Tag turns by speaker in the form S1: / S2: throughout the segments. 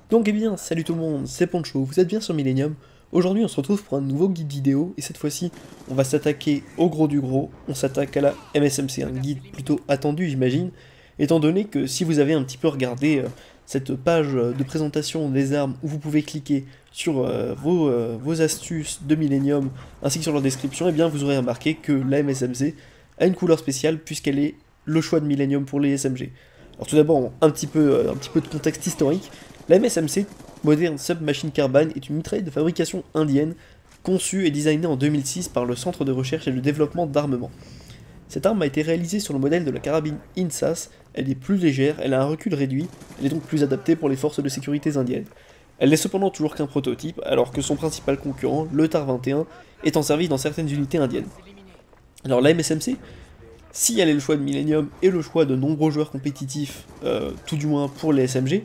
S1: Donc eh bien, salut tout le monde, c'est Poncho, vous êtes bien sur Millennium. Aujourd'hui on se retrouve pour un nouveau guide vidéo, et cette fois-ci, on va s'attaquer au gros du gros, on s'attaque à la MSMC, un guide plutôt attendu j'imagine, étant donné que si vous avez un petit peu regardé cette page de présentation des armes où vous pouvez cliquer sur vos astuces de Millennium, ainsi que sur leur description, et bien vous aurez remarqué que la MSMC a une couleur spéciale puisqu'elle est le choix de Millennium pour les SMG. Alors tout d'abord, un petit peu de contexte historique. La MSMC, Modern Submachine Carbine, est une mitraille de fabrication indienne, conçue et designée en 2006 par le Centre de recherche et de développement d'armement. Cette arme a été réalisée sur le modèle de la carabine INSAS, elle est plus légère, elle a un recul réduit, elle est donc plus adaptée pour les forces de sécurité indiennes. Elle n'est cependant toujours qu'un prototype, alors que son principal concurrent, le TAR 21, est en service dans certaines unités indiennes. Alors la MSMC, si elle est le choix de Millennium et le choix de nombreux joueurs compétitifs, tout du moins pour les SMG,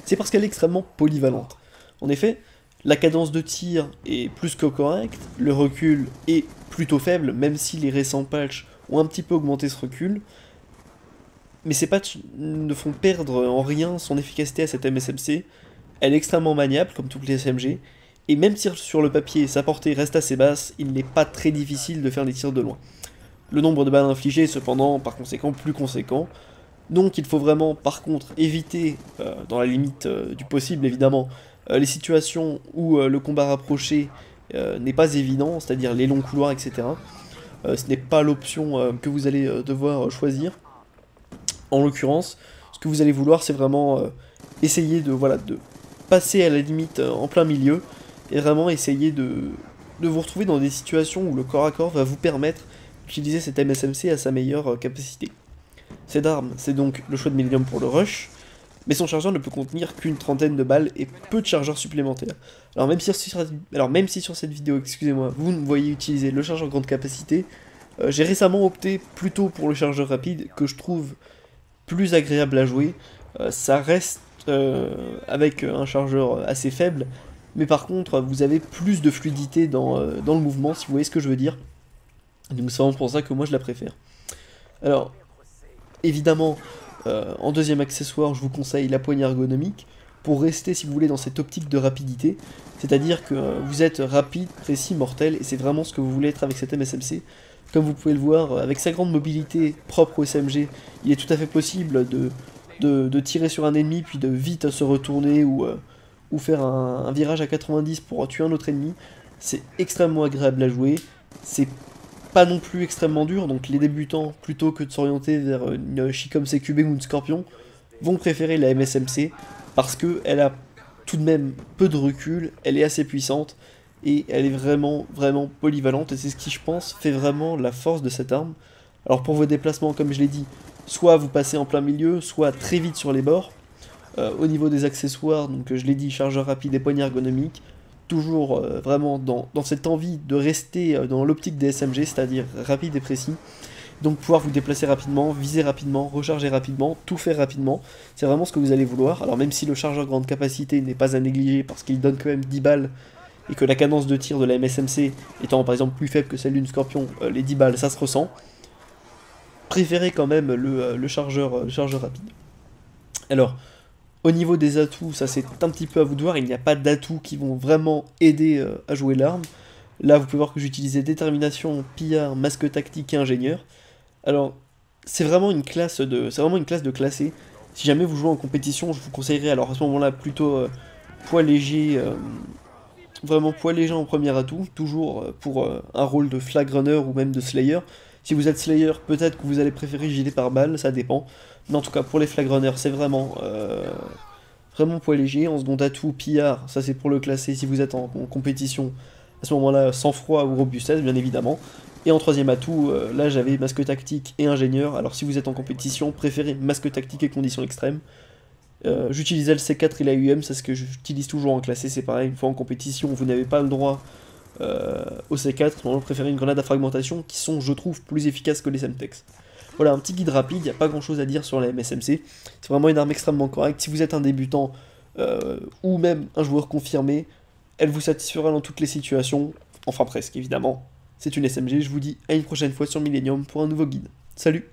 S1: c'est parce qu'elle est extrêmement polyvalente. En effet, la cadence de tir est plus que correcte, le recul est plutôt faible, même si les récents patchs ont un petit peu augmenté ce recul, mais ces patchs ne font perdre en rien son efficacité à cette MSMC, elle est extrêmement maniable, comme toutes les SMG, et même si sur le papier sa portée reste assez basse, il n'est pas très difficile de faire des tirs de loin. Le nombre de balles infligées est cependant, par conséquent, plus conséquent, donc il faut vraiment, par contre, éviter, dans la limite du possible évidemment, les situations où le combat rapproché n'est pas évident, c'est-à-dire les longs couloirs, etc. Ce n'est pas l'option que vous allez devoir choisir. En l'occurrence, ce que vous allez vouloir, c'est vraiment essayer de passer à la limite en plein milieu, et vraiment essayer de vous retrouver dans des situations où le corps à corps va vous permettre d'utiliser cette MSMC à sa meilleure capacité. Cette arme, c'est donc le choix de Millennium pour le rush, mais son chargeur ne peut contenir qu'une trentaine de balles et peu de chargeurs supplémentaires. Alors même si sur cette vidéo, excusez-moi, vous me voyez utiliser le chargeur grande capacité, j'ai récemment opté plutôt pour le chargeur rapide, que je trouve plus agréable à jouer. Ça reste avec un chargeur assez faible, mais par contre, vous avez plus de fluidité dans le mouvement, si vous voyez ce que je veux dire. Donc c'est vraiment pour ça que moi je la préfère. Alors, évidemment, en deuxième accessoire, je vous conseille la poignée ergonomique, pour rester, si vous voulez, dans cette optique de rapidité, c'est-à-dire que vous êtes rapide, précis, mortel, et c'est vraiment ce que vous voulez être avec cette MSMC. Comme vous pouvez le voir, avec sa grande mobilité propre au SMG, il est tout à fait possible de tirer sur un ennemi, puis de vite se retourner, ou faire un virage à 90 pour tuer un autre ennemi. C'est extrêmement agréable à jouer, c'est pas non plus extrêmement dur, donc les débutants, plutôt que de s'orienter vers une Chicom CQB ou une Scorpion, vont préférer la MSMC, parce qu'elle a tout de même peu de recul, elle est assez puissante, et elle est vraiment polyvalente, et c'est ce qui, je pense, fait vraiment la force de cette arme. Alors pour vos déplacements, comme je l'ai dit, soit vous passez en plein milieu, soit très vite sur les bords. Au niveau des accessoires, donc je l'ai dit, chargeur rapide et poignée ergonomique, toujours vraiment dans cette envie de rester dans l'optique des SMG, c'est-à-dire rapide et précis. Donc pouvoir vous déplacer rapidement, viser rapidement, recharger rapidement, tout faire rapidement, c'est vraiment ce que vous allez vouloir. Alors même si le chargeur grande capacité n'est pas à négliger parce qu'il donne quand même 10 balles, et que la cadence de tir de la MSMC étant par exemple plus faible que celle d'une Scorpion, les 10 balles ça se ressent, préférez quand même le chargeur rapide. Alors, au niveau des atouts, ça c'est un petit peu à vous de voir, il n'y a pas d'atouts qui vont vraiment aider à jouer l'arme. Là vous pouvez voir que j'utilisais détermination, pillard, masque tactique et ingénieur. Alors c'est vraiment une classe de classé. Si jamais vous jouez en compétition, je vous conseillerais alors à ce moment-là plutôt poids léger, vraiment poids léger en premier atout, toujours pour un rôle de flag runner ou même de slayer. Si vous êtes slayer, peut-être que vous allez préférer gilet pare-balles, ça dépend. Mais en tout cas, pour les flag runners, c'est vraiment poids léger. En second atout, pillard, ça c'est pour le classer si vous êtes en compétition. À ce moment-là, sang-froid ou robustesse, bien évidemment. Et en troisième atout, là j'avais masque tactique et ingénieur. Alors si vous êtes en compétition, préférez masque tactique et conditions extrêmes. J'utilisais le C4 et la UM, c'est ce que j'utilise toujours en classé, c'est pareil, une fois en compétition, vous n'avez pas le droit au C4, vous préférez une grenade à fragmentation, qui sont, je trouve, plus efficaces que les Semtex. Voilà, un petit guide rapide, il n'y a pas grand chose à dire sur la MSMC, c'est vraiment une arme extrêmement correcte. Si vous êtes un débutant, ou même un joueur confirmé, elle vous satisfera dans toutes les situations, enfin presque évidemment. C'est une SMG, je vous dis à une prochaine fois sur Millennium pour un nouveau guide. Salut!